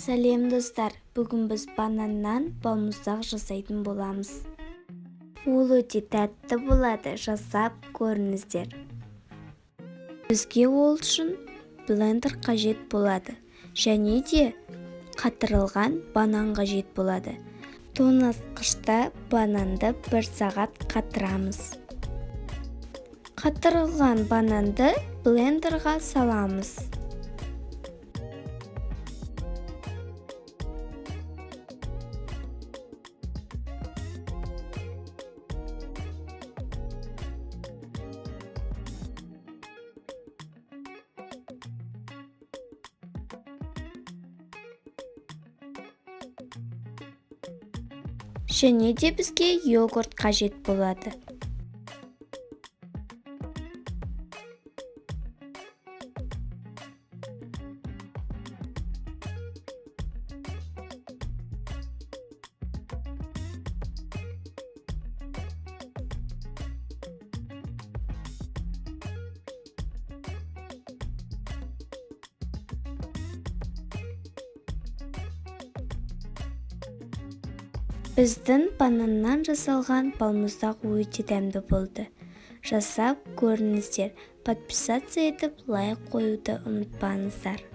Сәлем достар, бүгін біз бананнан балмұздақ жасайтын боламыз. Ол өте тәтті болады, жасап көріңіздер. Бізге ол үшін блендер қажет болады, және де қатырылған банан қажет болады. Тоңазытқышта бананды 1 сағат қатырамыз. Қатырылған бананды блендерға саламыз. Және де бізге йогурт қажет болады. Біздің бананнан жасалған балмұздақ өте дәмді болды. Жасап көріңіздер. Подписаться етіп лайк қоюды ұмытпаңыздар.